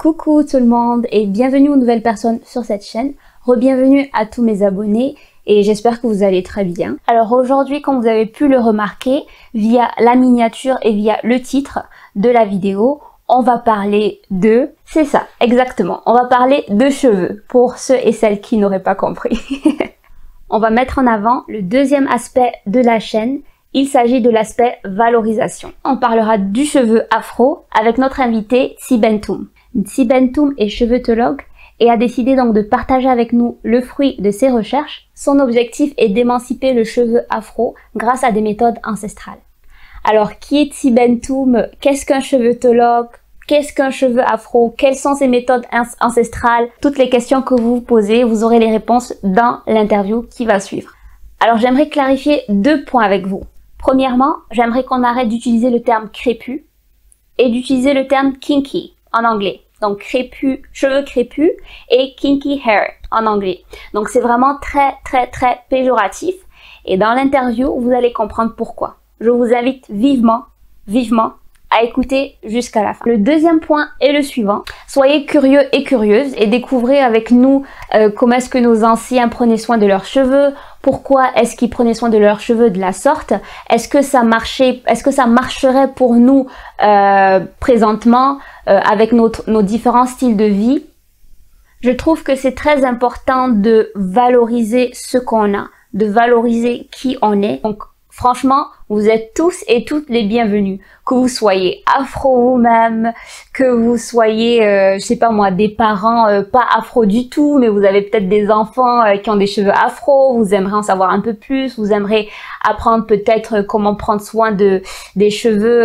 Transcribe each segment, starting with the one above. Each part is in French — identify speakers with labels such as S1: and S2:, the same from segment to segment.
S1: Coucou tout le monde et bienvenue aux nouvelles personnes sur cette chaîne. Re-bienvenue à tous mes abonnés et j'espère que vous allez très bien. Alors aujourd'hui, comme vous avez pu le remarquer, via la miniature et via le titre de la vidéo, on va parler de... C'est ça, exactement. On va parler de cheveux pour ceux et celles qui n'auraient pas compris. On va mettre en avant le deuxième aspect de la chaîne. Il s'agit de l'aspect valorisation. On parlera du cheveu afro avec notre invité Tsi Bentoum. Tsi Bentoum est cheveutologue et a décidé donc de partager avec nous le fruit de ses recherches. Son objectif est d'émanciper le cheveu afro grâce à des méthodes ancestrales. Alors, qui est Tsi Bentoum? Qu'est-ce qu'un cheveutologue? Qu'est-ce qu'un cheveu afro? Quelles sont ses méthodes ancestrales? Toutes les questions que vous vous posez, vous aurez les réponses dans l'interview qui va suivre. Alors, j'aimerais clarifier deux points avec vous. Premièrement, j'aimerais qu'on arrête d'utiliser le terme crépus et d'utiliser le terme kinky en anglais. Donc crépus, cheveux crépus et kinky hair en anglais. Donc c'est vraiment très péjoratif et dans l'interview, vous allez comprendre pourquoi. Je vous invite vivement à écouter jusqu'à la fin. Le deuxième point est le suivant. Soyez curieux et curieuses et découvrez avec nous comment est-ce que nos anciens prenaient soin de leurs cheveux, pourquoi est-ce qu'ils prenaient soin de leurs cheveux de la sorte, est-ce que ça marcherait pour nous présentement avec nos différents styles de vie. Je trouve que c'est très important de valoriser ce qu'on a, de valoriser qui on est. Donc, franchement, vous êtes tous et toutes les bienvenus. Que vous soyez afro vous-même, que vous soyez, je sais pas moi, des parents pas afro du tout, mais vous avez peut-être des enfants qui ont des cheveux afro, vous aimeriez en savoir un peu plus, vous aimeriez apprendre peut-être comment prendre soin des cheveux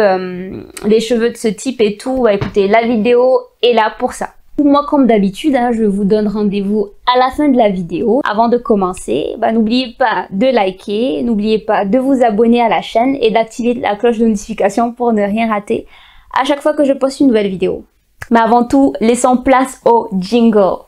S1: de ce type et tout. Bah, écoutez, la vidéo est là pour ça. Moi, comme d'habitude, je vous donne rendez-vous à la fin de la vidéo. Avant de commencer, n'oubliez pas de liker, n'oubliez pas de vous abonner à la chaîne et d'activer la cloche de notification pour ne rien rater à chaque fois que je poste une nouvelle vidéo. Mais avant tout, laissons place au jingle.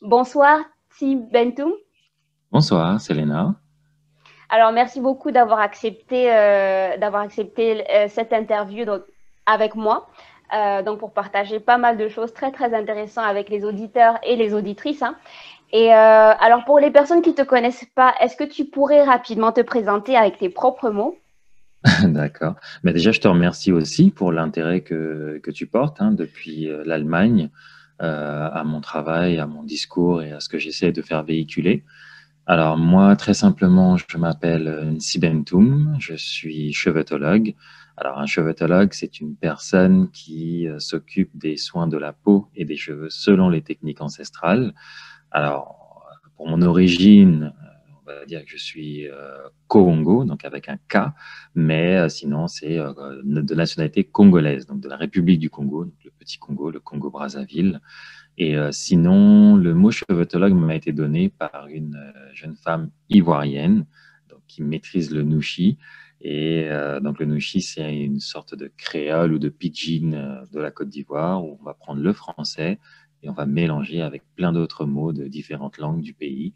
S1: Bonsoir, Tsi Bentoum.
S2: Bonsoir, Selena.
S1: Alors, merci beaucoup d'avoir accepté, cette interview avec moi, donc pour partager pas mal de choses très intéressantes avec les auditeurs et les auditrices. Et alors, pour les personnes qui ne te connaissent pas, est-ce que tu pourrais rapidement te présenter avec tes propres mots?
S2: D'accord. Mais déjà, je te remercie aussi pour l'intérêt que tu portes depuis l'Allemagne à mon travail, à mon discours et à ce que j'essaie de faire véhiculer. Alors moi, très simplement, je m'appelle Tsi Bentoum, je suis cheveutologue. Alors un cheveutologue, c'est une personne qui s'occupe des soins de la peau et des cheveux selon les techniques ancestrales. Alors, pour mon origine, on va dire que je suis Congo, donc avec un K, mais sinon c'est de nationalité congolaise, donc de la République du Congo, donc le petit Congo, le Congo-Brazzaville. Et sinon, le mot cheveutologue m'a été donné par une jeune femme ivoirienne donc, qui maîtrise le nushi. Et donc le nushi, c'est une sorte de créole ou de pidgin de la Côte d'Ivoire où on va prendre le français et on va mélanger avec plein d'autres mots de différentes langues du pays.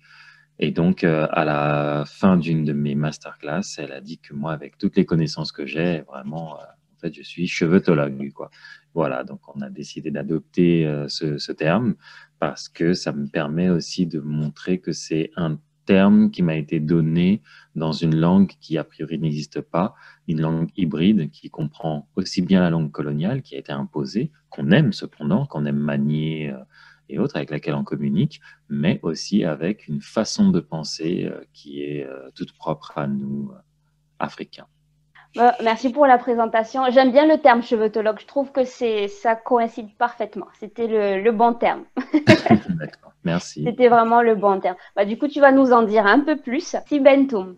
S2: Et donc, à la fin d'une de mes masterclass, elle a dit que moi, avec toutes les connaissances que j'ai, vraiment, en fait, je suis cheveutologue, quoi. Voilà, donc on a décidé d'adopter ce terme parce que ça me permet aussi de montrer que c'est un terme qui m'a été donné dans une langue qui, a priori, n'existe pas, une langue hybride qui comprend aussi bien la langue coloniale qui a été imposée, qu'on aime cependant, qu'on aime manier et autres, avec laquelle on communique, mais aussi avec une façon de penser qui est toute propre à nous, Africains.
S1: Merci pour la présentation. J'aime bien le terme cheveutologue. Je trouve que ça coïncide parfaitement. C'était le bon terme.
S2: D'accord, merci.
S1: C'était vraiment le bon terme. Du coup, tu vas nous en dire un peu plus. Tsi Bentoum,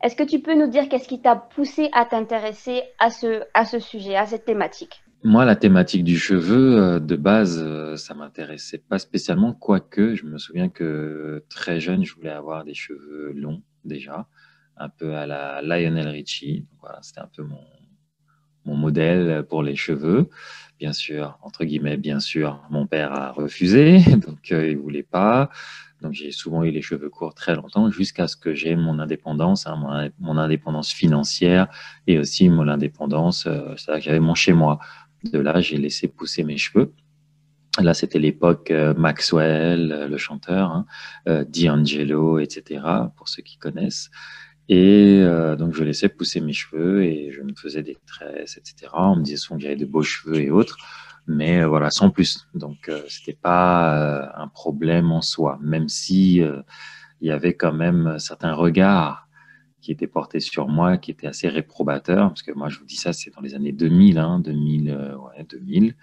S1: est-ce que tu peux nous dire qu'est-ce qui t'a poussé à t'intéresser à ce sujet, à cette thématique?
S2: Moi, la thématique du cheveu, de base, ça m'intéressait pas spécialement, quoique je me souviens que très jeune, je voulais avoir des cheveux longs déjà. un peu à la Lionel Richie. Donc, voilà, c'était un peu mon modèle pour les cheveux. Bien sûr, entre guillemets, bien sûr, mon père a refusé, donc il voulait pas. Donc j'ai souvent eu les cheveux courts très longtemps jusqu'à ce que j'ai mon indépendance, hein, mon indépendance financière et aussi mon indépendance, c'est-à-dire que j'avais mon chez moi. De là, j'ai laissé pousser mes cheveux. Là, c'était l'époque Maxwell, le chanteur, hein, D'Angelo, etc., pour ceux qui connaissent. Et donc, je laissais pousser mes cheveux et je me faisais des tresses, etc. On me disait souvent que j'avais de beaux cheveux et autres, mais voilà, sans plus. Donc, c'était pas un problème en soi, même si il y avait quand même certains regards qui étaient portés sur moi, qui étaient assez réprobateurs, parce que moi, je vous dis ça, c'est dans les années 2000, hein, 2000, ouais, 2000.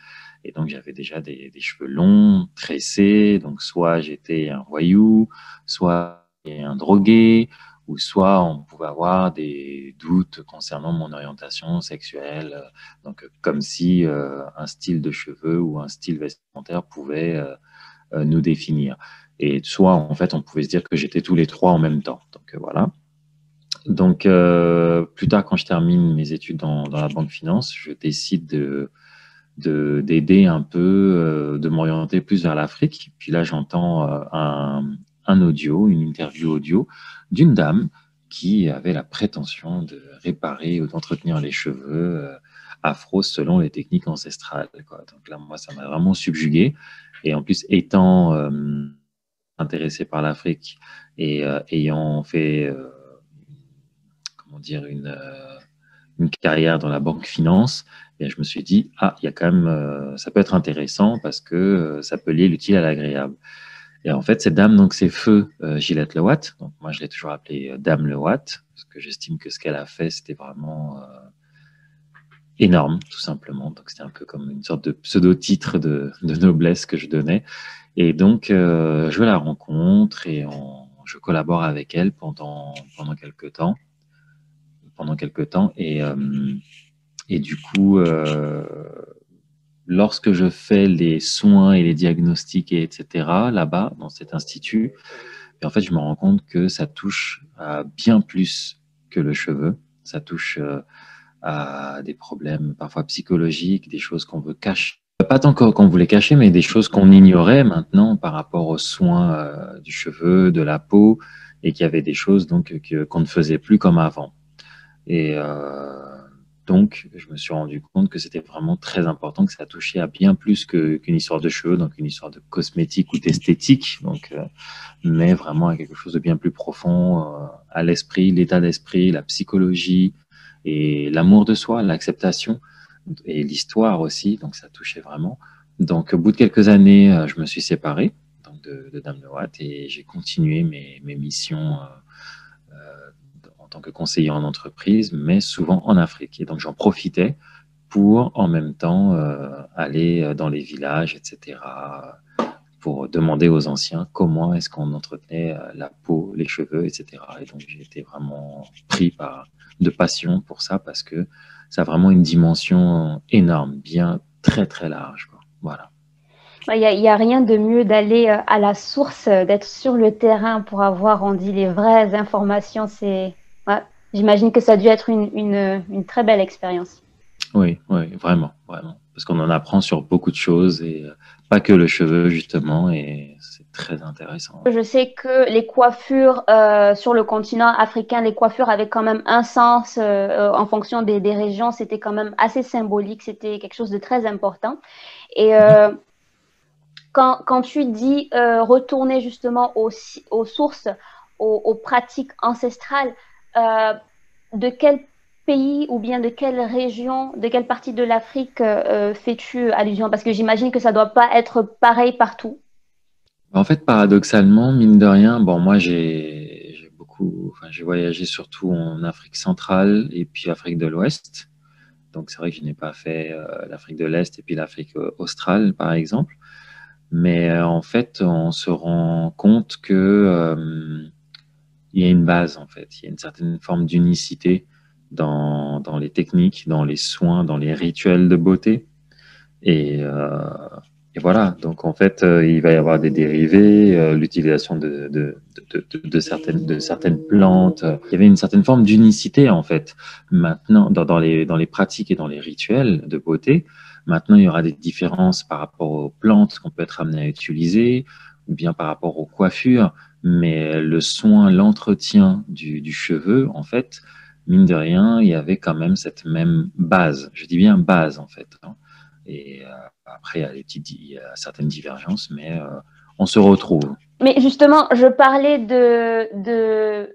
S2: Et donc, j'avais déjà des cheveux longs, tressés. Donc, soit j'étais un voyou, soit un drogué, ou soit on pouvait avoir des doutes concernant mon orientation sexuelle. Donc, comme si un style de cheveux ou un style vestimentaire pouvait nous définir. Et soit, en fait, on pouvait se dire que j'étais tous les trois en même temps. Donc, voilà. Donc, plus tard, quand je termine mes études dans la banque finance, je décide d'aider un peu, de m'orienter plus vers l'Afrique. Puis là, j'entends un audio, une interview audio d'une dame qui avait la prétention de réparer ou d'entretenir les cheveux afro selon les techniques ancestrales, quoi. Donc là, moi, ça m'a vraiment subjugué. Et en plus, étant intéressé par l'Afrique et ayant fait, comment dire, une carrière dans la banque finance, et je me suis dit, ah, il y a quand même, ça peut être intéressant parce que ça peut lier l'utile à l'agréable. Et en fait, cette dame, donc, c'est feu Gillette Lewatt. Donc, moi, je l'ai toujours appelée Dame Lewatt parce que j'estime que ce qu'elle a fait, c'était vraiment énorme, tout simplement. Donc, c'était un peu comme une sorte de pseudo-titre de noblesse que je donnais. Et donc, je la rencontre et je collabore avec elle pendant quelques temps. Et du coup, lorsque je fais les soins et les diagnostics, etc., là-bas, dans cet institut, et en fait, je me rends compte que ça touche à bien plus que le cheveu. Ça touche à des problèmes parfois psychologiques, des choses qu'on veut cacher. Pas tant qu'on voulait cacher, mais des choses qu'on ignorait maintenant par rapport aux soins du cheveu, de la peau, et qu'il y avait des choses donc qu'on ne faisait plus comme avant. Et donc, je me suis rendu compte que c'était vraiment très important, que ça touchait à bien plus qu'une histoire de cheveux, donc une histoire de cosmétique ou d'esthétique, donc, mais vraiment à quelque chose de bien plus profond, à l'esprit, l'état d'esprit, la psychologie et l'amour de soi, l'acceptation et l'histoire aussi, donc ça touchait vraiment. Donc, au bout de quelques années, je me suis séparé donc de Dame Lewatt et j'ai continué mes missions en tant que conseiller en entreprise, mais souvent en Afrique. Et donc, j'en profitais pour, en même temps, aller dans les villages, etc., pour demander aux anciens comment est-ce qu'on entretenait la peau, les cheveux, etc. Et donc, j'ai été vraiment pris de passion pour ça parce que ça a vraiment une dimension énorme, bien très, très large, quoi. Voilà.
S1: Y a rien de mieux d'aller à la source, d'être sur le terrain pour avoir, on dit, les vraies informations. Ouais, j'imagine que ça a dû être une très belle expérience.
S2: Oui, oui, vraiment, vraiment. Parce qu'on en apprend sur beaucoup de choses et pas que le cheveu, justement, et c'est très intéressant.
S1: Je sais que les coiffures sur le continent africain, les coiffures avaient quand même un sens en fonction des régions. C'était quand même assez symbolique. C'était quelque chose de très important. Et quand tu dis retourner justement aux sources, aux pratiques ancestrales, euh, de quel pays ou bien de quelle région, de quelle partie de l'Afrique fais-tu allusion? Parce que j'imagine que ça ne doit pas être pareil partout.
S2: En fait, paradoxalement, mine de rien, bon, moi, j'ai voyagé surtout en Afrique centrale et puis Afrique de l'Ouest. Donc, c'est vrai que je n'ai pas fait l'Afrique de l'Est et puis l'Afrique australe, par exemple. Mais en fait, on se rend compte que il y a une base, en fait. Il y a une certaine forme d'unicité dans les techniques, dans les soins, dans les rituels de beauté. Et et voilà, donc en fait, il va y avoir des dérivés, l'utilisation de certaines plantes. Il y avait une certaine forme d'unicité en fait. Maintenant, dans les pratiques et dans les rituels de beauté, maintenant il y aura des différences par rapport aux plantes qu'on peut être amené à utiliser, ou bien par rapport aux coiffures, mais le soin, l'entretien du cheveu, en fait, mine de rien, il y avait quand même cette même base. Je dis bien base en fait, hein. Et après, il y a certaines divergences, mais on se retrouve.
S1: Mais justement, je parlais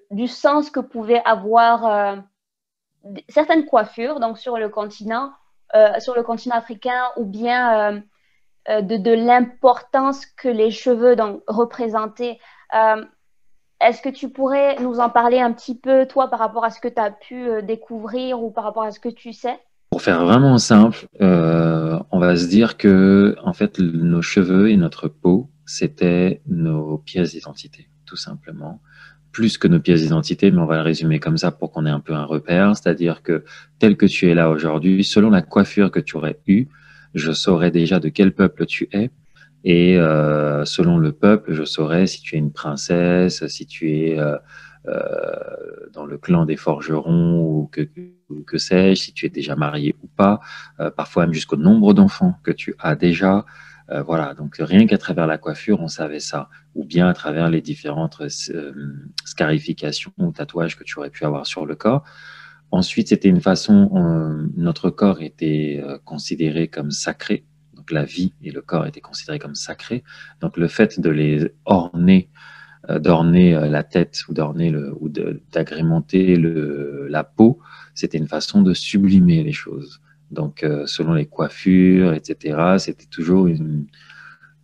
S1: du sens que pouvaient avoir certaines coiffures, donc sur le continent africain, ou bien de l'importance que les cheveux donc, représentaient. Est-ce que tu pourrais nous en parler un petit peu, toi, par rapport à ce que tu as pu découvrir ou par rapport à ce que tu sais?
S2: Pour faire vraiment simple, on va se dire que en fait, nos cheveux et notre peau, c'était nos pièces d'identité, tout simplement. Plus que nos pièces d'identité, mais on va le résumer comme ça pour qu'on ait un peu un repère. C'est-à-dire que tel que tu es là aujourd'hui, selon la coiffure que tu aurais eue, je saurais déjà de quel peuple tu es. Et selon le peuple, je saurais si tu es une princesse, si tu es dans le clan des forgerons ou que sais-je, si tu es déjà marié ou pas, parfois même jusqu'au nombre d'enfants que tu as déjà. Voilà, donc rien qu'à travers la coiffure, on savait ça, ou bien à travers les différentes scarifications ou tatouages que tu aurais pu avoir sur le corps. Ensuite, c'était une façon, notre corps était considéré comme sacré, donc la vie et le corps étaient considérés comme sacrés. Donc le fait de les orner, d'orner la tête ou d'agrémenter la peau, c'était une façon de sublimer les choses. Donc selon les coiffures, etc., c'était toujours une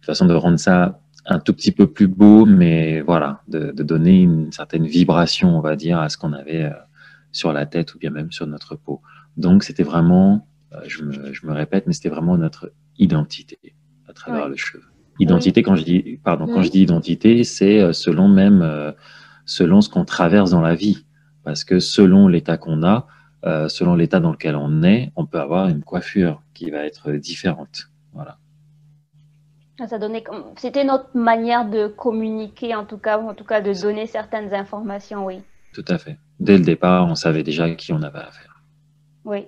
S2: façon de rendre ça un tout petit peu plus beau, mais voilà, de donner une certaine vibration, on va dire, à ce qu'on avait sur la tête ou bien même sur notre peau. Donc c'était vraiment, je me répète, mais c'était vraiment notre identité à travers
S1: Oui.
S2: le cheveu.
S1: Oui.
S2: Identité, quand je dis identité, c'est selon ce qu'on traverse dans la vie. Parce que selon l'état qu'on a, selon l'état dans lequel on est, on peut avoir une coiffure qui va être différente. Voilà.
S1: C'était notre manière de communiquer, ou en tout cas de donner certaines informations, oui.
S2: Tout à fait. Dès le départ, on savait déjà à qui on avait affaire.
S1: Oui.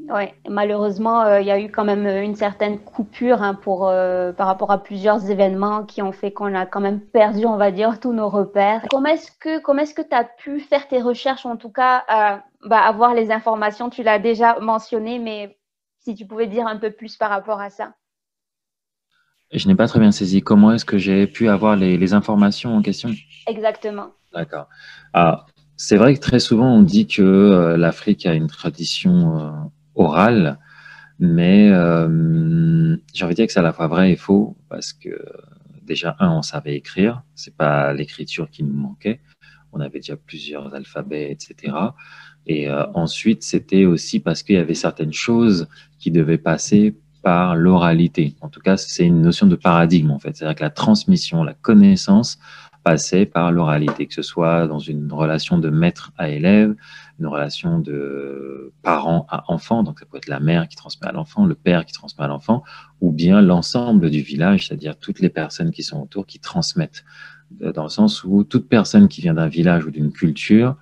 S1: Ouais, malheureusement, il y a eu quand même une certaine coupure par rapport à plusieurs événements qui ont fait qu'on a quand même perdu, on va dire, tous nos repères. Comment est-ce que tu as pu faire tes recherches, en tout cas, avoir les informations? Tu l'as déjà mentionné, mais si tu pouvais dire un peu plus par rapport à ça.
S2: Je n'ai pas très bien saisi. Comment est-ce que j'ai pu avoir les informations en question?
S1: Exactement.
S2: D'accord. Ah, c'est vrai que très souvent, on dit que l'Afrique a une tradition orale, mais j'ai envie de dire que c'est à la fois vrai et faux, parce que déjà, on savait écrire, c'est pas l'écriture qui nous manquait, on avait déjà plusieurs alphabets, etc. Et ensuite, c'était aussi parce qu'il y avait certaines choses qui devaient passer par l'oralité. En tout cas, c'est une notion de paradigme, en fait. C'est-à-dire que la transmission, la connaissance passait par l'oralité, que ce soit dans une relation de maître à élève, une relation de parent à enfant, donc ça peut être la mère qui transmet à l'enfant, le père qui transmet à l'enfant, ou bien l'ensemble du village, c'est-à-dire toutes les personnes qui sont autour qui transmettent, dans le sens où toute personne qui vient d'un village ou d'une culture,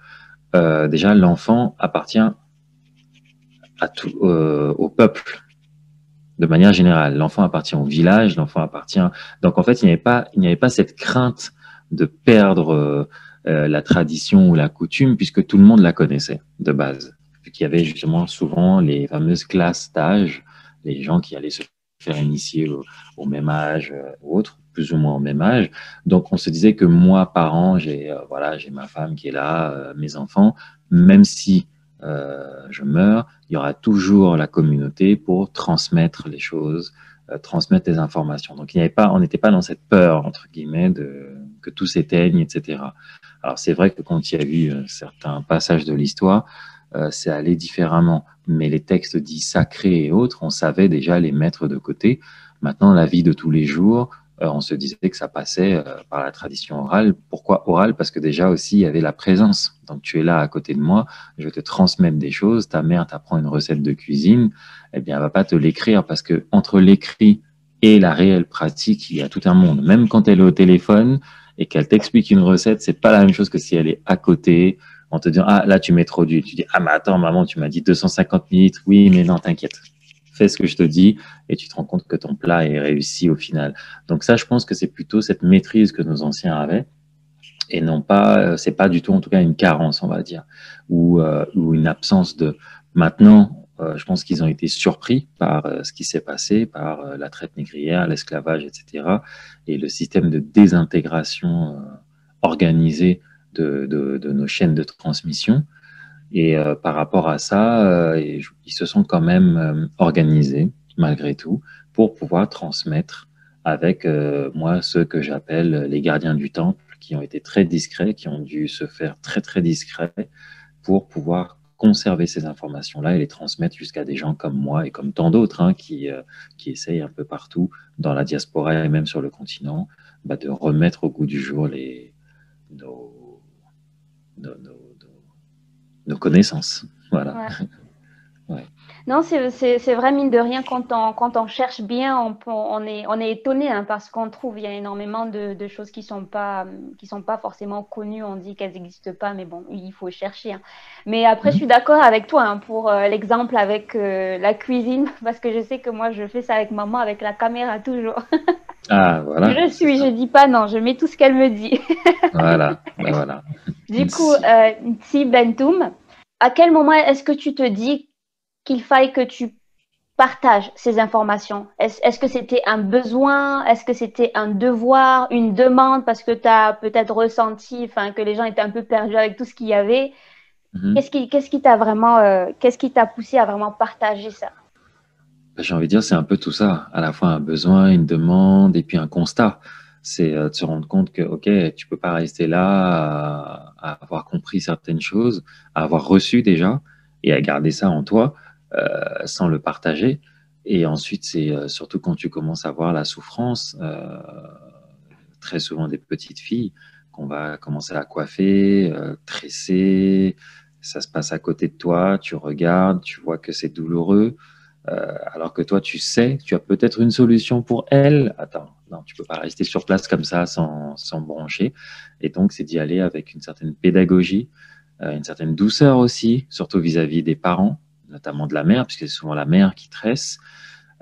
S2: déjà l'enfant appartient au peuple de manière générale. L'enfant appartient au village, l'enfant appartient. Donc en fait, il n'y avait pas cette crainte de perdre la tradition ou la coutume, puisque tout le monde la connaissait de base. Puis qu'il y avait justement souvent les fameuses classes d'âge, les gens qui allaient se faire initier au même âge ou autre, plus ou moins au même âge. Donc on se disait que moi, parent, j'ai ma femme qui est là, mes enfants, même si je meurs, il y aura toujours la communauté pour transmettre les choses, transmettre les informations. Donc on n'était pas dans cette peur entre guillemets que tout s'éteigne, etc. Alors c'est vrai que quand il y a eu certains passages de l'histoire, c'est allé différemment. Mais les textes dits sacrés et autres, on savait déjà les mettre de côté. Maintenant, la vie de tous les jours, on se disait que ça passait par la tradition orale. Pourquoi orale? Parce que déjà aussi, il y avait la présence. Donc tu es là à côté de moi, je vais te transmettre des choses. Ta mère t'apprend une recette de cuisine, eh bien, elle va pas te l'écrire parce que entre l'écrit et la réelle pratique, il y a tout un monde. Même quand elle est au téléphone et qu'elle t'explique une recette, c'est pas la même chose que si elle est à côté en te disant, ah, là, tu mets trop d'huile. Tu dis, ah, mais attends, maman, tu m'as dit 250 millilitres. Oui, mais non, t'inquiète. Fais ce que je te dis et tu te rends compte que ton plat est réussi au final. Donc ça, je pense que c'est plutôt cette maîtrise que nos anciens avaient et non pas, c'est pas du tout en tout cas une carence, on va dire, ou une absence de. Maintenant, je pense qu'ils ont été surpris par ce qui s'est passé, par la traite négrière, l'esclavage, etc., et le système de désintégration organisée de nos chaînes de transmission. Et par rapport à ça, ils se sont quand même organisés, malgré tout, pour pouvoir transmettre avec moi ceux que j'appelle les gardiens du temple, qui ont été très discrets, qui ont dû se faire très très discrets pour pouvoir conserver ces informations-là et les transmettre jusqu'à des gens comme moi et comme tant d'autres hein, qui essayent un peu partout dans la diaspora et même sur le continent bah, de remettre au goût du jour nos, nos, nos, nos connaissances. Voilà.
S1: Ouais.
S2: Ouais.
S1: Non, c'est vrai, mine de rien, quand on cherche bien, on est étonné hein, parce qu'on trouve, il y a énormément de choses qui sont pas forcément connues. On dit qu'elles n'existent pas, mais bon, il faut chercher. Hein. Mais après, je suis d'accord avec toi hein, pour l'exemple avec la cuisine, parce que je sais que moi, je fais ça avec maman, avec la caméra toujours.
S2: Ah, voilà, c'est
S1: Je
S2: ça.
S1: dis pas non, je mets tout ce qu'elle me dit.
S2: Voilà, ben voilà.
S1: Du coup,
S2: Si.
S1: si Bentoum, à quel moment est-ce que tu te dis qu'il faille que tu partages ces informations? Est-ce que c'était un besoin? Est-ce que c'était un devoir, une demande parce que tu as peut-être ressenti enfin, que les gens étaient un peu perdus avec tout ce qu'il y avait?
S2: Mhm.
S1: Qu'est-ce qui t'a vraiment, qu'est-ce qui t'a poussé à vraiment partager ça?
S2: J'ai envie de dire, c'est un peu tout ça, à la fois un besoin, une demande et puis un constat. C'est de se rendre compte que, OK, tu peux pas rester là à avoir compris certaines choses, à avoir reçu déjà et à garder ça en toi sans le partager. Et ensuite, c'est surtout quand tu commences à voir la souffrance, très souvent des petites filles, qu'on va commencer à coiffer, tresser, ça se passe à côté de toi, tu regardes, tu vois que c'est douloureux. Alors que toi, tu sais, tu as peut-être une solution pour elle. Attends, non, tu peux pas rester sur place comme ça sans brancher. Et donc, c'est d'y aller avec une certaine pédagogie, une certaine douceur aussi, surtout vis-à-vis des parents, notamment de la mère, puisque c'est souvent la mère qui tresse,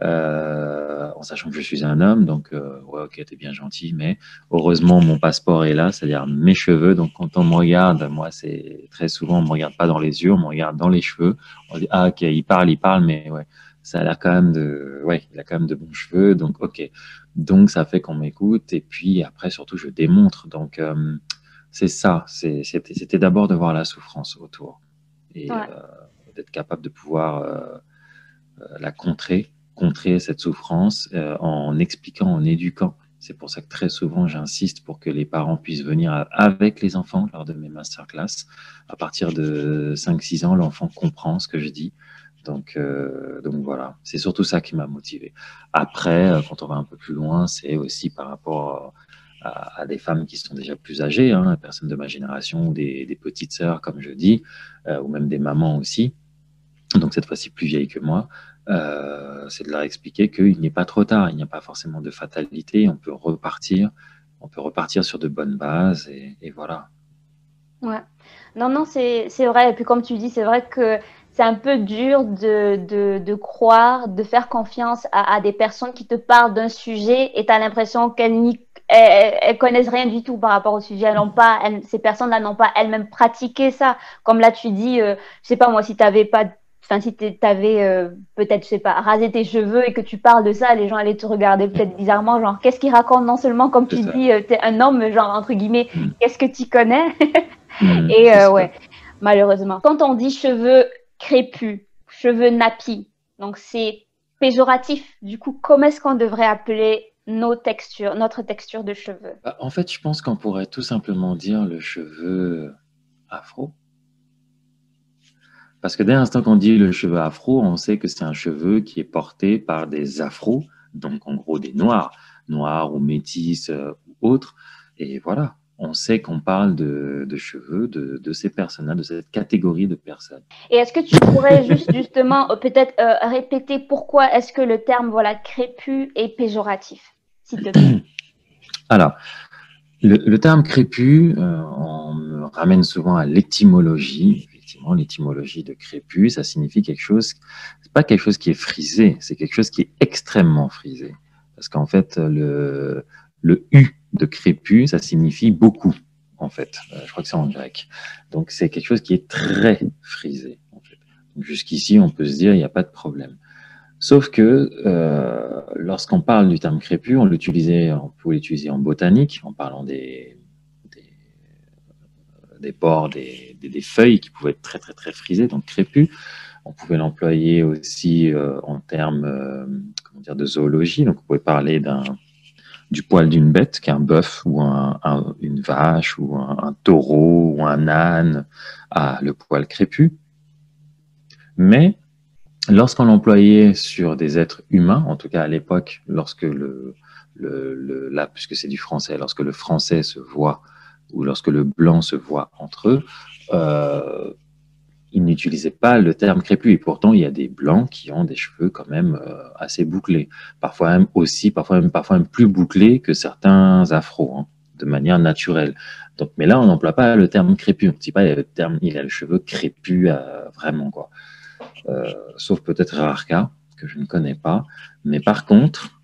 S2: en sachant que je suis un homme. Donc, ouais, ok, t'es bien gentil, mais heureusement, mon passeport est là, c'est-à-dire mes cheveux. Donc, quand on me regarde, moi, c'est très souvent, on me regarde pas dans les yeux, on me regarde dans les cheveux. On dit, ah, ok, il parle, mais ouais ça a l'air quand même ouais, il a quand même de bons cheveux, donc ok. Donc ça fait qu'on m'écoute et puis après surtout je démontre. Donc c'est ça, c'était d'abord de voir la souffrance autour et
S1: Ouais,
S2: d'être capable de pouvoir la contrer cette souffrance en expliquant, en éduquant. C'est pour ça que très souvent j'insiste pour que les parents puissent venir avec les enfants lors de mes masterclass. À partir de 5-6 ans, l'enfant comprend ce que je dis. Donc voilà, c'est surtout ça qui m'a motivé. Après, quand on va un peu plus loin, c'est aussi par rapport à des femmes qui sont déjà plus âgées, hein, personnes de ma génération, des petites sœurs, comme je dis, ou même des mamans aussi, donc cette fois-ci plus vieilles que moi, c'est de leur expliquer qu'il n'est pas trop tard, il n'y a pas forcément de fatalité, on peut repartir sur de bonnes bases et voilà.
S1: ouais. Non, non, c'est vrai. Et puis comme tu dis, c'est vrai que c'est un peu dur de croire, de faire confiance à des personnes qui te parlent d'un sujet et tu as l'impression elles connaissent rien du tout par rapport au sujet. Ces personnes-là n'ont pas elles-mêmes pratiqué ça. Comme là, tu dis, je sais pas moi, si t'avais pas, enfin si t'avais peut-être, je sais pas, rasé tes cheveux et que tu parles de ça, les gens allaient te regarder peut-être bizarrement, genre qu'est-ce qu'il raconte? Non seulement comme
S2: C'est
S1: tu
S2: ça.
S1: dis, t'es un homme, genre entre guillemets, qu'est-ce que tu connais? Et
S2: C'est ça.
S1: ouais, malheureusement. Quand on dit cheveux crépus, cheveux nappis, donc c'est péjoratif. Du coup, comment est-ce qu'on devrait appeler notre texture de cheveux?
S2: Bah, en fait, je pense qu'on pourrait tout simplement dire le cheveu afro. Parce que dès l'instant qu'on dit le cheveu afro, on sait que c'est un cheveu qui est porté par des afros, donc en gros des noirs, noirs ou métis ou autres. Et voilà, on sait qu'on parle de cheveux de ces personnes-là, de cette catégorie de personnes.
S1: Et est-ce que tu pourrais justement peut-être répéter pourquoi est-ce que le terme voilà, crépus est péjoratif, s'il te plaît?
S2: Alors, le terme crépus, on me ramène souvent à l'étymologie. Effectivement, l'étymologie de crépus, ça signifie quelque chose, c'est pas quelque chose qui est frisé, c'est quelque chose qui est extrêmement frisé. Parce qu'en fait, le U de crépus, ça signifie beaucoup, en fait. Je crois que c'est en grec. Donc, c'est quelque chose qui est très frisé, en fait. Jusqu'ici, on peut se dire, il n'y a pas de problème. Sauf que lorsqu'on parle du terme crépus, on peut l'utiliser en botanique, en parlant des pores, des feuilles qui pouvaient être très très très frisées, donc crépus. On pouvait l'employer aussi en termes comment dire, de zoologie, donc on pouvait parler du poil d'une bête, qu'un bœuf ou une vache ou un taureau ou un âne a le poil crépus. Mais lorsqu'on l'employait sur des êtres humains, en tout cas à l'époque, lorsque là, puisque c'est du français, lorsque le français se voit ou lorsque le blanc se voit entre eux, ils n'utilisaient pas le terme crépus. Et pourtant, il y a des blancs qui ont des cheveux quand même assez bouclés. Parfois même plus bouclés que certains afros, hein, de manière naturelle. Donc, mais là, on n'emploie pas le terme crépus. On ne dit pas le terme, il a le cheveu crépus, vraiment, quoi. Sauf peut-être rare cas que je ne connais pas. Mais par contre,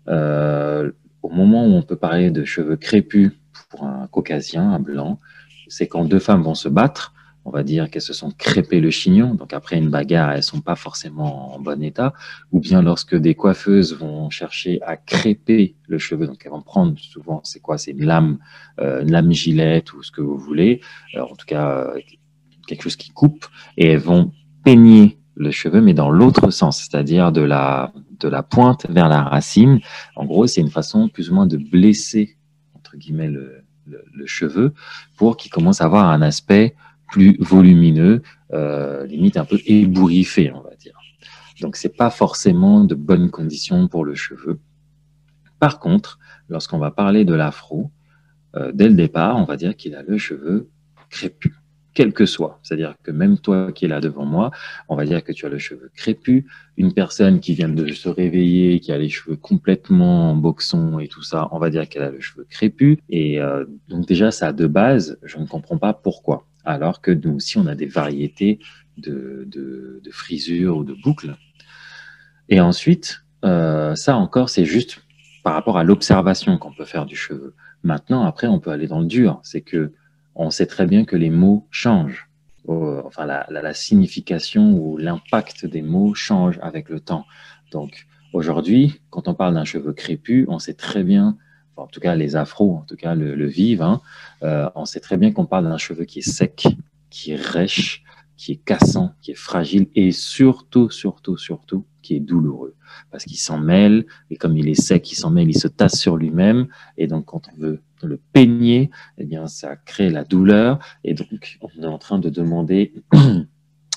S2: au moment où on peut parler de cheveux crépus pour un caucasien, un blanc, c'est quand deux femmes vont se battre, on va dire qu'elles se sont crêpées le chignon, donc après une bagarre, elles sont pas forcément en bon état, ou bien lorsque des coiffeuses vont chercher à crêper le cheveu, donc elles vont prendre souvent, c'est quoi, c'est une lame gilette ou ce que vous voulez, alors, en tout cas quelque chose qui coupe, et elles vont peigner le cheveu, mais dans l'autre sens, c'est-à-dire de la pointe vers la racine. En gros, c'est une façon plus ou moins de blesser, entre guillemets, le cheveu pour qu'il commence à avoir un aspect plus volumineux, limite un peu ébouriffé, on va dire. Donc, c'est pas forcément de bonnes conditions pour le cheveu. Par contre, lorsqu'on va parler de l'afro, dès le départ, on va dire qu'il a le cheveu crépus, quel que soit. C'est-à-dire que même toi qui es là devant moi, on va dire que tu as le cheveu crépus. Une personne qui vient de se réveiller, qui a les cheveux complètement en boxon et tout ça, on va dire qu'elle a le cheveu crépus. Et donc déjà, ça de base, je ne comprends pas pourquoi. Alors que nous aussi, on a des variétés de frisures ou de boucles. Et ensuite, ça encore, c'est juste par rapport à l'observation qu'on peut faire du cheveu. Maintenant, après, on peut aller dans le dur. C'est que on sait très bien que les mots changent. Enfin, la signification ou l'impact des mots change avec le temps. Donc, aujourd'hui, quand on parle d'un cheveu crépus, on sait très bien, enfin, en tout cas les afros, en tout cas le vivent, hein, on sait très bien qu'on parle d'un cheveu qui est sec, qui est rêche, qui est cassant, qui est fragile et surtout, surtout, surtout, qui est douloureux. Parce qu'il s'en mêle, et comme il est sec, il s'en mêle, il se tasse sur lui-même. Et donc, quand on veut le peigner, eh bien, ça crée la douleur. Et donc, on est en train de demander,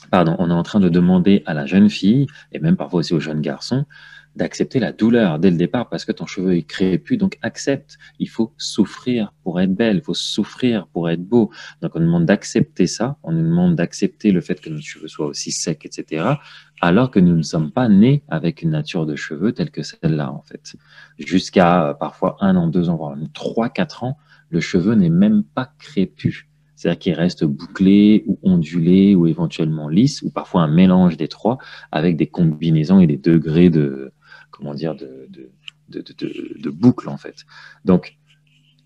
S2: pardon, on est en train de demander à la jeune fille, et même parfois aussi aux jeunes garçons, d'accepter la douleur dès le départ parce que ton cheveu est crépus, donc accepte. Il faut souffrir pour être belle, il faut souffrir pour être beau. Donc on nous demande d'accepter ça, on nous demande d'accepter le fait que notre cheveu soit aussi sec, etc. Alors que nous ne sommes pas nés avec une nature de cheveux telle que celle-là, en fait. Jusqu'à parfois 1 an, 2 ans, voire même 3, 4 ans, le cheveu n'est même pas crépus. C'est-à-dire qu'il reste bouclé ou ondulé ou éventuellement lisse ou parfois un mélange des trois avec des combinaisons et des degrés de, comment dire, de boucle en fait. Donc,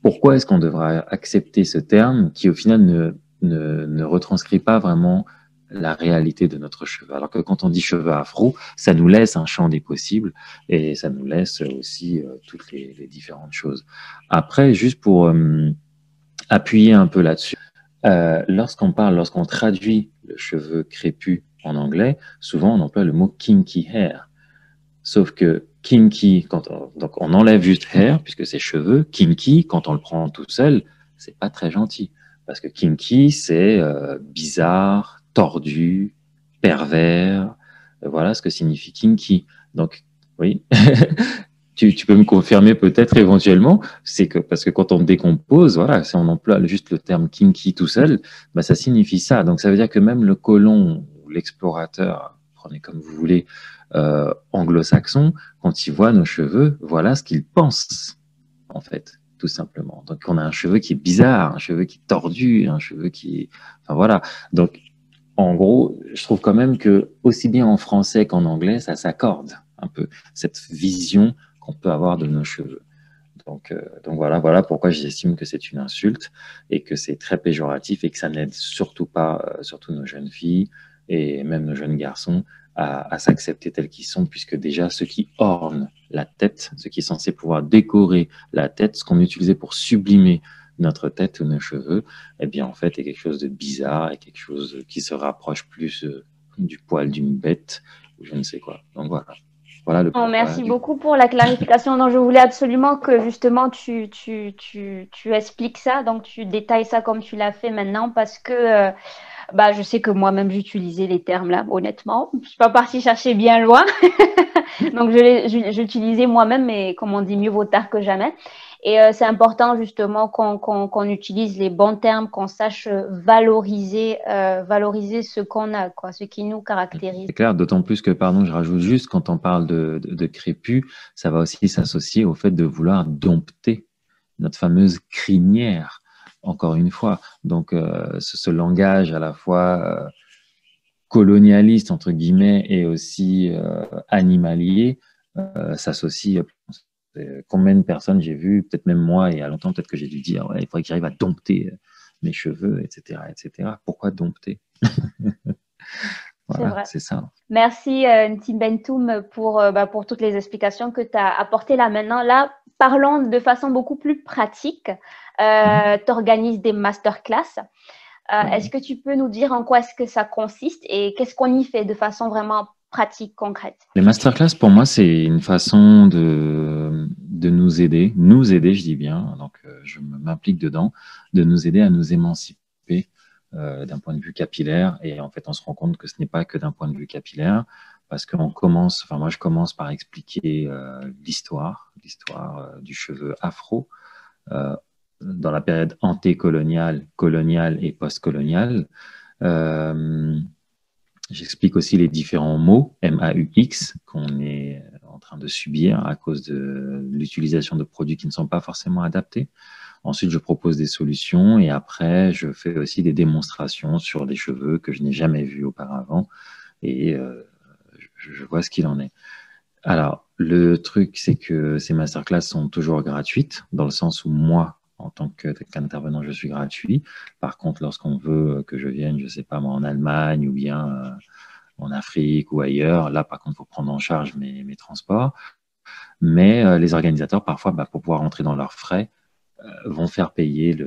S2: pourquoi est-ce qu'on devra accepter ce terme qui au final ne retranscrit pas vraiment la réalité de notre cheveu? Alors que quand on dit cheveux afro, ça nous laisse un champ des possibles et ça nous laisse aussi toutes les différentes choses. Après, juste pour appuyer un peu là-dessus, lorsqu'on traduit le cheveu crépus en anglais, souvent on emploie le mot kinky hair. Sauf que kinky, donc on enlève juste hair, puisque c'est cheveux. Kinky, quand on le prend tout seul, c'est pas très gentil. Parce que kinky, c'est bizarre, tordu, pervers. Voilà ce que signifie kinky. Donc, oui. tu peux me confirmer peut-être éventuellement, c'est que parce que quand on décompose, voilà, si on emploie juste le terme kinky tout seul, bah, ça signifie ça. Donc ça veut dire que même le colon ou l'explorateur, prenez comme vous voulez, anglo-saxon, quand il voit nos cheveux, voilà ce qu'il pense, en fait, tout simplement. Donc on a un cheveu qui est bizarre, un cheveu qui est tordu, un cheveu qui est... Enfin voilà. Donc en gros, je trouve quand même que aussi bien en français qu'en anglais, ça s'accorde un peu, cette vision qu'on peut avoir de nos cheveux. Donc voilà, voilà pourquoi j'estime que c'est une insulte et que c'est très péjoratif et que ça n'aide surtout pas, surtout nos jeunes filles et même nos jeunes garçons à s'accepter tels qu'ils sont, puisque déjà ceux qui ornent la tête, ce qui est censé pouvoir décorer la tête, ce qu'on utilisait pour sublimer notre tête ou nos cheveux, eh bien en fait est quelque chose de bizarre et quelque chose qui se rapproche plus du poil d'une bête ou je ne sais quoi. Donc voilà. Voilà le
S1: Oh,
S2: pourquoi
S1: merci
S2: du
S1: beaucoup pour la clarification. Donc, je voulais absolument que justement tu expliques ça, donc tu détailles ça comme tu l'as fait maintenant parce que bah, je sais que moi-même j'utilisais les termes là, honnêtement. Je suis pas partie chercher bien loin. Donc, j'utilisais moi-même, mais comme on dit, mieux vaut tard que jamais. Et c'est important justement qu'on utilise les bons termes, qu'on sache valoriser ce qu'on a, quoi, ce qui nous caractérise.
S2: C'est clair, d'autant plus que, pardon, je rajoute juste, quand on parle de crépus, ça va aussi s'associer au fait de vouloir dompter notre fameuse crinière, encore une fois. Donc, ce langage à la fois colonialiste, entre guillemets, et aussi animalier, s'associe. Combien de personnes j'ai vu, peut-être même moi, et à longtemps, peut-être que j'ai dû dire, ouais, il faudrait que j'arrive à dompter mes cheveux, etc., etc. Pourquoi dompter?
S1: C'est
S2: Voilà,
S1: vrai.
S2: c'est ça.
S1: Merci Ntimbentoum pour toutes les explications que tu as apportées là maintenant. Là, parlons de façon beaucoup plus pratique. Tu organises des masterclass. Est-ce
S2: Oui.
S1: que tu peux nous dire en quoi est-ce que ça consiste et qu'est-ce qu'on y fait de façon vraiment pratique, concrète?
S2: Les masterclass, pour moi, c'est une façon de nous aider, je dis bien, donc je m'implique dedans, de nous aider à nous émanciper d'un point de vue capillaire. Et en fait, on se rend compte que ce n'est pas que d'un point de vue capillaire, parce qu'on commence, enfin moi, je commence par expliquer l'histoire du cheveu afro euh, dans la période antécoloniale, coloniale et postcoloniale. Euh, J'explique aussi les différents mots MAUX qu'on est en train de subir à cause de l'utilisation de produits qui ne sont pas forcément adaptés. Ensuite, je propose des solutions et après, je fais aussi des démonstrations sur des cheveux que je n'ai jamais vus auparavant et je vois ce qu'il en est. Alors, le truc, c'est que ces masterclass sont toujours gratuites, dans le sens où moi, en tant qu'intervenant, je suis gratuit. Par contre, lorsqu'on veut que je vienne, je ne sais pas moi, en Allemagne ou bien en Afrique ou ailleurs, là, par contre, il faut prendre en charge mes transports. Mais les organisateurs, parfois, bah, pour pouvoir entrer dans leurs frais, vont faire payer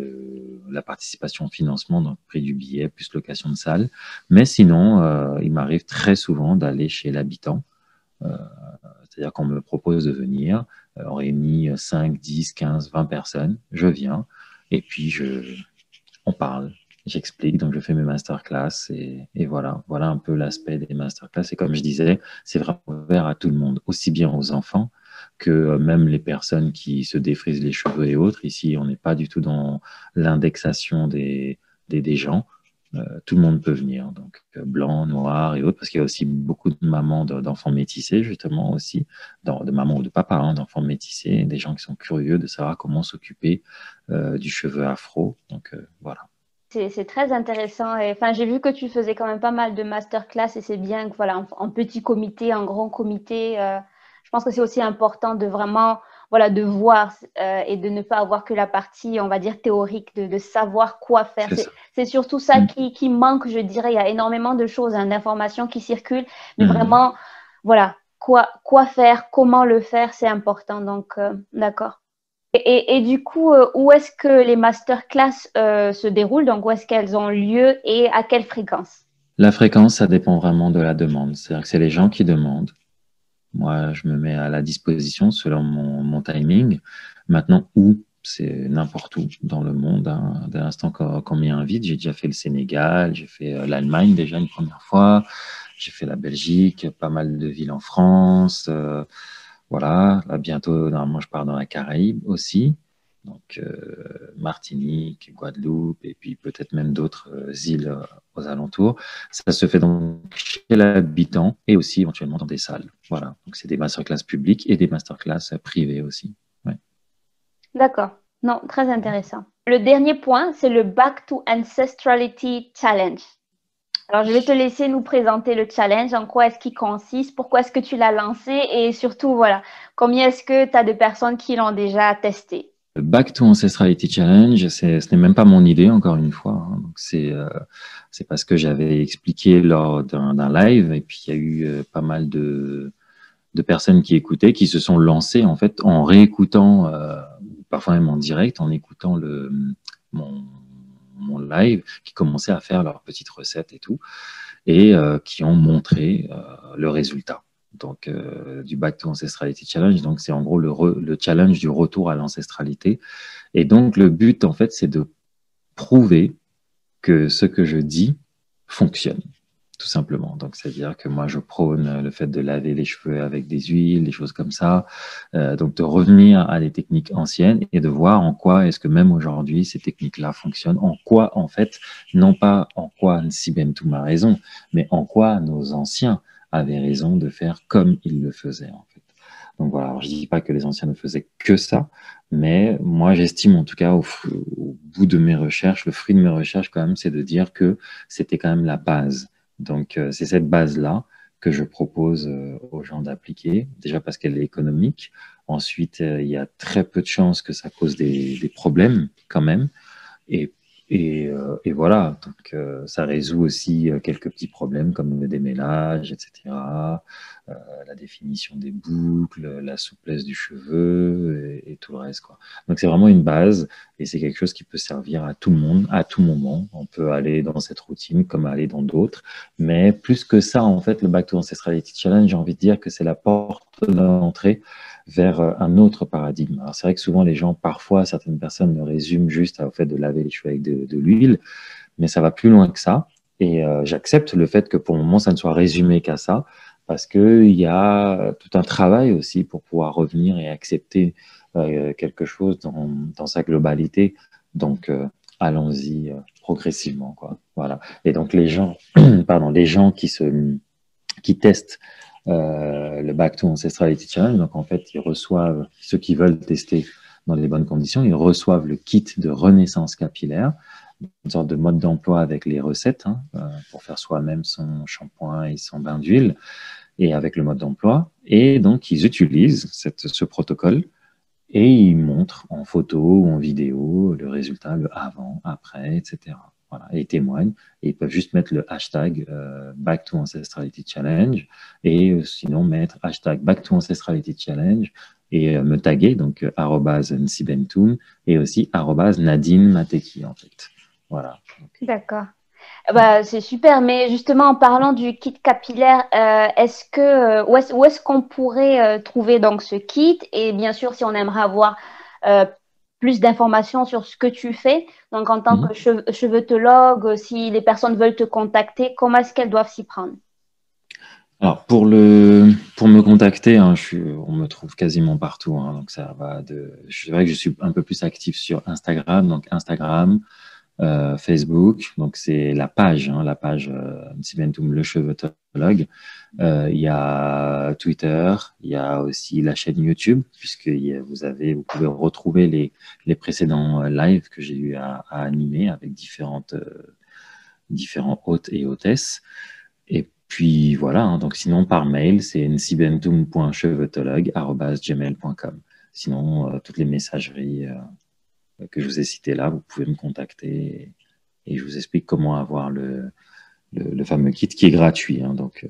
S2: la participation au financement, donc prix du billet, plus location de salle. Mais sinon, il m'arrive très souvent d'aller chez l'habitant. Euh, C'est-à-dire qu'on me propose de venir, on réunit 5, 10, 15, 20 personnes, je viens, et puis on parle, j'explique, donc je fais mes masterclass, et voilà, voilà un peu l'aspect des masterclass. Et comme je disais, c'est vraiment ouvert à tout le monde, aussi bien aux enfants que même les personnes qui se défrisent les cheveux et autres. Ici, on n'est pas du tout dans l'indexation des gens. Tout le monde peut venir, donc blanc, noir et autres, parce qu'il y a aussi beaucoup de mamans d'enfants métissés, justement aussi, de mamans ou de papas, hein, d'enfants métissés, des gens qui sont curieux de savoir comment s'occuper du cheveu afro. Donc voilà.
S1: C'est très intéressant. Et, enfin, j'ai vu que tu faisais quand même pas mal de masterclass et c'est bien que voilà, en petit comité, en grand comité. Je pense que c'est aussi important de vraiment voilà, de voir et de ne pas avoir que la partie, on va dire, théorique, de savoir quoi faire.
S2: C'est ça.
S1: C'est surtout ça
S2: Mm.
S1: qui manque, je dirais. Il y a énormément de choses, hein, d'informations qui circulent, mais
S2: Mm.
S1: vraiment, voilà, quoi faire, comment le faire, c'est important. Donc, d'accord. Et du coup, où est-ce que les masterclass se déroulent? Donc, où est-ce qu'elles ont lieu et à quelle fréquence?
S2: La fréquence, ça dépend vraiment de la demande. C'est-à-dire que c'est les gens qui demandent. Moi, je me mets à la disposition selon mon timing. Maintenant, où? C'est n'importe où dans le monde, hein. Dès l'instant qu'on m'y invite, j'ai déjà fait le Sénégal, j'ai fait l'Allemagne déjà une première fois, j'ai fait la Belgique, pas mal de villes en France. Voilà, là, bientôt, normalement, je pars dans la Caraïbe aussi. Donc, Martinique, Guadeloupe, et puis peut-être même d'autres îles aux alentours. Ça se fait donc chez l'habitant et aussi éventuellement dans des salles. Voilà, donc c'est des masterclass publiques et des masterclass privées aussi. Ouais.
S1: D'accord. Non, très intéressant. Le dernier point, c'est le Back to Ancestrality Challenge. Alors, je vais te laisser nous présenter le challenge, en quoi est-ce qu'il consiste, pourquoi est-ce que tu l'as lancé et surtout, voilà, combien est-ce que tu as de personnes qui l'ont déjà testé?
S2: Le Back to Ancestrality Challenge, ce n'est même pas mon idée, encore une fois, hein. Donc c'est parce que j'avais expliqué lors d'un live, et puis il y a eu pas mal de personnes qui écoutaient, qui se sont lancées en fait en réécoutant, parfois même en direct, en écoutant mon, mon live, qui commençaient à faire leurs petites recettes et tout, et qui ont montré le résultat. Donc, du Back to Ancestrality Challenge. Donc, c'est en gros le challenge du retour à l'ancestralité. Et donc, le but, en fait, c'est de prouver que ce que je dis fonctionne, tout simplement. Donc, c'est-à-dire que moi, je prône le fait de laver les cheveux avec des huiles, des choses comme ça. Donc, de revenir à des techniques anciennes et de voir en quoi est-ce que même aujourd'hui, ces techniques-là fonctionnent. En quoi, en fait, non pas en quoi Nsibemtoum a raison, mais en quoi nos anciens avaient raison de faire comme ils le faisaient, en fait. Donc voilà, alors, je dis pas que les anciens ne faisaient que ça, mais moi j'estime en tout cas au bout de mes recherches, le fruit de mes recherches quand même, c'est de dire que c'était quand même la base. Donc c'est cette base-là que je propose aux gens d'appliquer, déjà parce qu'elle est économique. Ensuite, il y a très peu de chances que ça cause des problèmes quand même. Et, et voilà, donc ça résout aussi quelques petits problèmes comme le démêlage, etc., la définition des boucles, la souplesse du cheveu et tout le reste, quoi. Donc c'est vraiment une base et c'est quelque chose qui peut servir à tout le monde, à tout moment. On peut aller dans cette routine comme aller dans d'autres. Mais plus que ça, en fait, le Back to Ancestrality Challenge, j'ai envie de dire que c'est la porte d'entrée vers un autre paradigme. Alors c'est vrai que souvent les gens, parfois, certaines personnes le résument juste au fait de laver les cheveux avec de l'huile, mais ça va plus loin que ça. Et j'accepte le fait que pour le moment, ça ne soit résumé qu'à ça, parce qu'il y a tout un travail aussi pour pouvoir revenir et accepter quelque chose dans sa globalité. Donc, allons-y progressivement, quoi. Voilà. Et donc, les gens, pardon, les gens qui testent le Back to Ancestrality Challenge. Donc, en fait, ils reçoivent, ceux qui veulent tester dans les bonnes conditions, ils reçoivent le kit de renaissance capillaire, une sorte de mode d'emploi avec les recettes hein, pour faire soi-même son shampoing et son bain d'huile, et avec le mode d'emploi. Et donc, ils utilisent ce protocole et ils montrent en photo ou en vidéo le résultat, le avant, après, etc. Voilà, et ils témoignent. Et ils peuvent juste mettre le hashtag Back to Ancestrality Challenge et sinon mettre hashtag Back to Ancestrality Challenge et me taguer, donc @nsibentoum et aussi Nadine Mateki en fait. Voilà.
S1: D'accord.
S2: Ouais.
S1: Bah, c'est super, mais justement en parlant du kit capillaire, est-ce que où est-ce qu'on pourrait trouver donc ce kit? Et bien sûr, si on aimerait avoir euh, plus d'informations sur ce que tu fais, donc en tant que
S2: Mhm.
S1: cheveutologue, si les personnes veulent te contacter, comment est-ce qu'elles doivent s'y prendre?
S2: Alors pour me contacter, hein, on me trouve quasiment partout, hein, donc ça va c'est vrai que je suis un peu plus actif sur Instagram, donc Instagram, Facebook, donc c'est la page Sibentoum, le cheveutologue. Il y a Twitter, il y a aussi la chaîne YouTube, puisque vous pouvez retrouver les précédents lives que j'ai eu à animer avec différents hôtes et hôtesses. Et puis voilà, hein, donc sinon par mail, c'est nsibentoum.cheveutologue@gmail.com. Sinon, toutes les messageries que je vous ai citées là, vous pouvez me contacter et je vous explique comment avoir le fameux kit qui est gratuit, hein, donc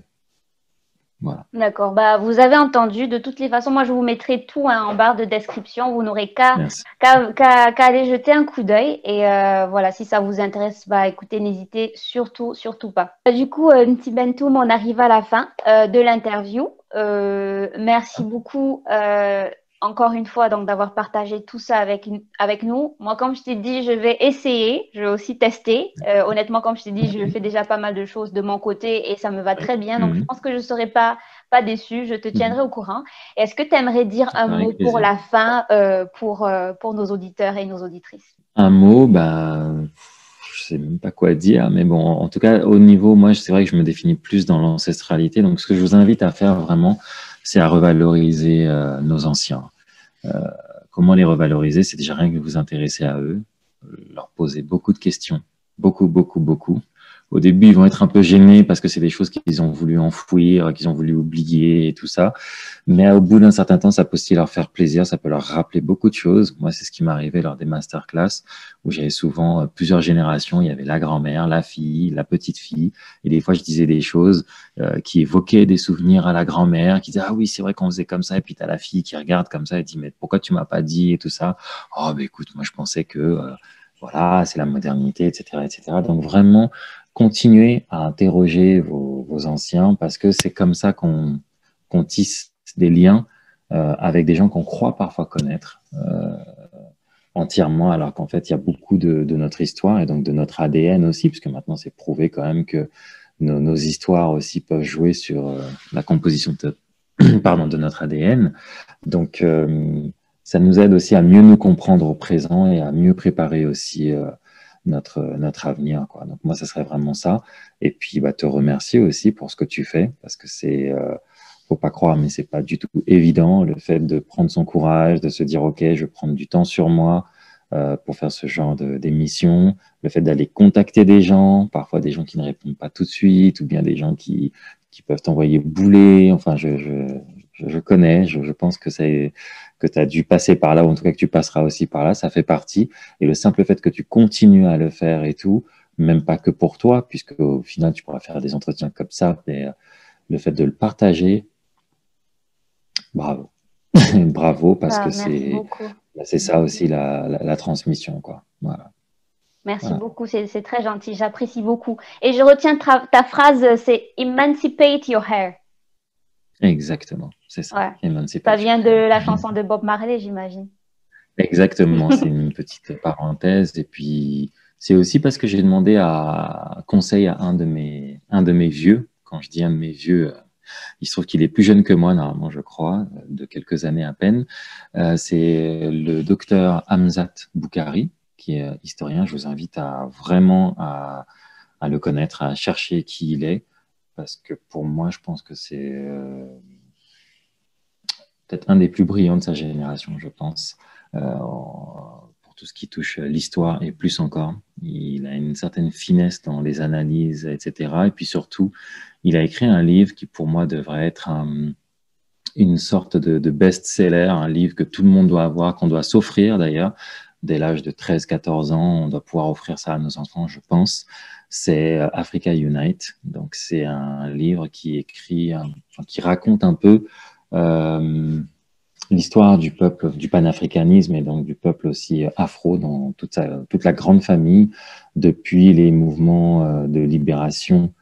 S2: voilà.
S1: D'accord. Bah, vous avez entendu. De toutes les façons, moi, je vous mettrai tout hein, en barre de description. Vous n'aurez
S2: Merci.
S1: qu'à aller jeter un coup d'œil. Et voilà, si ça vous intéresse, bah, écoutez, n'hésitez surtout pas. Du coup, Nti Bentoum, on arrive à la fin de l'interview. Merci beaucoup encore une fois donc d'avoir partagé tout ça avec nous. Moi, comme je t'ai dit, je vais essayer. Je vais aussi tester. Honnêtement, comme je t'ai dit, je fais déjà pas mal de choses de mon côté et ça me va très bien. Donc, je
S2: Mhm.
S1: pense que je ne serai pas pas déçu, je te tiendrai au courant. Est-ce que tu aimerais dire un mot
S2: Avec
S1: pour
S2: plaisir.
S1: la fin pour nos auditeurs et nos auditrices?
S2: Un mot, bah, je sais même pas quoi dire, mais bon, en tout cas, au niveau, moi, c'est vrai que je me définis plus dans l'ancestralité. Donc, ce que je vous invite à faire vraiment, c'est à revaloriser nos anciens. Euh, Comment les revaloriser? C'est déjà rien que vous intéresser à eux, leur poser beaucoup de questions, beaucoup, beaucoup, beaucoup. Au début, ils vont être un peu gênés parce que c'est des choses qu'ils ont voulu enfouir, qu'ils ont voulu oublier et tout ça. Mais au bout d'un certain temps, ça peut aussi leur faire plaisir, ça peut leur rappeler beaucoup de choses. Moi, c'est ce qui m'arrivait lors des masterclass où j'avais souvent plusieurs générations. Il y avait la grand-mère, la fille, la petite-fille. Et des fois, je disais des choses qui évoquaient des souvenirs à la grand-mère, qui disait ah oui, c'est vrai qu'on faisait comme ça. Et puis, tu as la fille qui regarde comme ça et dit mais pourquoi tu m'as pas dit et tout ça. Oh, ben écoute, moi, je pensais que voilà, c'est la modernité, etc., etc. Donc, vraiment, continuez à interroger vos anciens parce que c'est comme ça qu'on tisse des liens avec des gens qu'on croit parfois connaître entièrement, alors qu'en fait, il y a beaucoup de notre histoire et donc de notre ADN aussi, puisque maintenant, c'est prouvé quand même que nos histoires aussi peuvent jouer sur la composition pardon, de notre ADN. Donc, ça nous aide aussi à mieux nous comprendre au présent et à mieux préparer aussi notre avenir, quoi. Donc, moi, ça serait vraiment ça. Et puis, bah, te remercier aussi pour ce que tu fais, parce que c'est faut pas croire, mais c'est pas du tout évident le fait de prendre son courage, de se dire ok, je vais prendre du temps sur moi pour faire ce genre d'émission, le fait d'aller contacter des gens, parfois des gens qui ne répondent pas tout de suite, ou bien des gens qui peuvent t'envoyer bouler. Enfin, je connais, je pense que c'est que tu as dû passer par là, ou en tout cas que tu passeras aussi par là, ça fait partie. Et le simple fait que tu continues à le faire et tout, même pas que pour toi, puisque au final tu pourras faire des entretiens comme ça, mais le fait de le partager, bravo. Bravo, parce que
S1: Bah, merci beaucoup.
S2: c'est ça aussi la transmission, quoi. Voilà.
S1: Merci
S2: Voilà.
S1: beaucoup, c'est très gentil, j'apprécie beaucoup. Et je retiens ta phrase, c'est Emancipate your hair.
S2: Exactement, c'est ça.
S1: Ouais. Ça
S2: Emancipate your
S1: vient de
S2: hair.
S1: la chanson de Bob Marley, j'imagine.
S2: Exactement, c'est une petite parenthèse. Et puis, c'est aussi parce que j'ai demandé conseil à un de mes vieux. Quand je dis un de mes vieux, il se trouve qu'il est plus jeune que moi, normalement, je crois, de quelques années à peine. C'est le docteur Hamzat Boukhari, qui est historien. Je vous invite à vraiment à le connaître, à chercher qui il est, parce que pour moi, je pense que c'est peut-être un des plus brillants de sa génération, je pense, pour tout ce qui touche l'histoire et plus encore. Il a une certaine finesse dans les analyses, etc. Et puis surtout, il a écrit un livre qui, pour moi, devrait être une sorte de best-seller, un livre que tout le monde doit avoir, qu'on doit s'offrir d'ailleurs. Dès l'âge de 13-14 ans, on doit pouvoir offrir ça à nos enfants, je pense. C'est Africa Unite. Donc, c'est un livre qui écrit, qui raconte un peu l'histoire du peuple, du panafricanisme et donc du peuple aussi afro dans toute la grande famille, depuis les mouvements de libération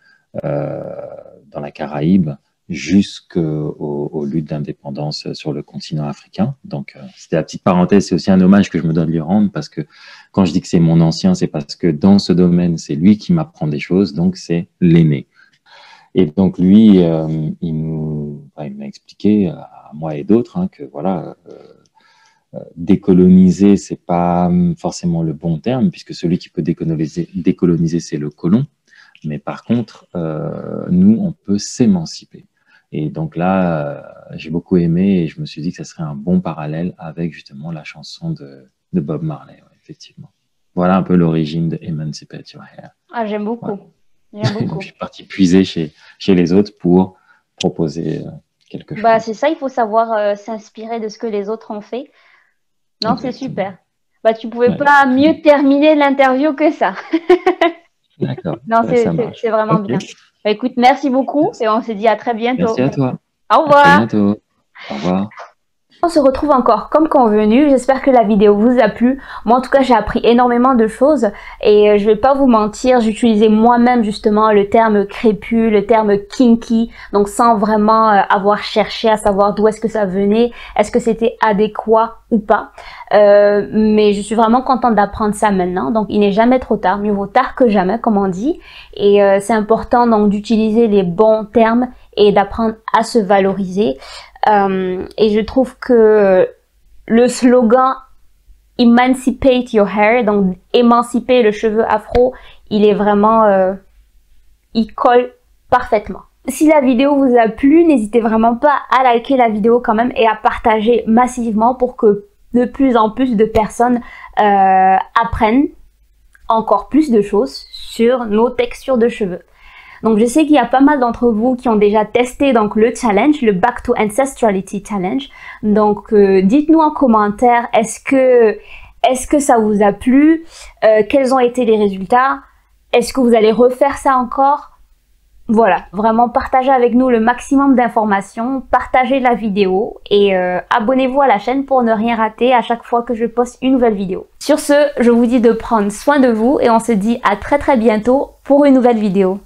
S2: dans la Caraïbe jusqu'aux luttes d'indépendance sur le continent africain. Donc, c'était la petite parenthèse, c'est aussi un hommage que je me dois de lui rendre parce que quand je dis que c'est mon ancien, c'est parce que dans ce domaine, c'est lui qui m'apprend des choses, donc c'est l'aîné. Et donc, lui, il m'a expliqué à moi et d'autres que voilà, décoloniser, c'est pas forcément le bon terme, puisque celui qui peut décoloniser, c'est le colon. Mais par contre, nous, on peut s'émanciper. Et donc là, j'ai beaucoup aimé et je me suis dit que ça serait un bon parallèle avec justement la chanson de Bob Marley, ouais, effectivement. Voilà un peu l'origine de Emancipate Your Hair.
S1: Ah, j'aime beaucoup.
S2: Voilà.
S1: J'aime
S2: Donc,
S1: beaucoup.
S2: je suis parti puiser chez les autres pour proposer quelque
S1: Bah,
S2: chose.
S1: c'est ça, il faut savoir s'inspirer de ce que les autres ont fait. Non, c'est
S2: Exactement.
S1: super. Bah, tu pouvais
S2: Ouais.
S1: pas mieux terminer l'interview que ça.
S2: D'accord,
S1: Non,
S2: ça marche.
S1: c'est vraiment
S2: Ok,
S1: bien. Bah, écoute, merci beaucoup
S2: merci.
S1: et on se dit à très bientôt.
S2: Merci à toi.
S1: Au
S2: À très
S1: revoir.
S2: bientôt. Au revoir.
S1: On se retrouve encore comme convenu, j'espère que la vidéo vous a plu. Moi en tout cas j'ai appris énormément de choses et je vais pas vous mentir, j'utilisais moi-même justement le terme crépus, le terme kinky, donc sans vraiment avoir cherché à savoir d'où est-ce que ça venait, est-ce que c'était adéquat ou pas. Mais je suis vraiment contente d'apprendre ça maintenant, donc il n'est jamais trop tard, mieux vaut tard que jamais comme on dit. Et c'est important donc d'utiliser les bons termes et d'apprendre à se valoriser. Et je trouve que le slogan Emancipate your hair, donc émanciper le cheveu afro, il est vraiment, il colle parfaitement. Si la vidéo vous a plu, n'hésitez vraiment pas à liker la vidéo quand même et à partager massivement pour que de plus en plus de personnes apprennent encore plus de choses sur nos textures de cheveux. Donc je sais qu'il y a pas mal d'entre vous qui ont déjà testé donc le challenge, le Back to Ancestrality Challenge. Donc dites-nous en commentaire, est-ce que ça vous a plu? Quels ont été les résultats? Est-ce que vous allez refaire ça encore? Voilà, vraiment partagez avec nous le maximum d'informations, partagez la vidéo et abonnez-vous à la chaîne pour ne rien rater à chaque fois que je poste une nouvelle vidéo. Sur ce, je vous dis de prendre soin de vous et on se dit à très bientôt pour une nouvelle vidéo.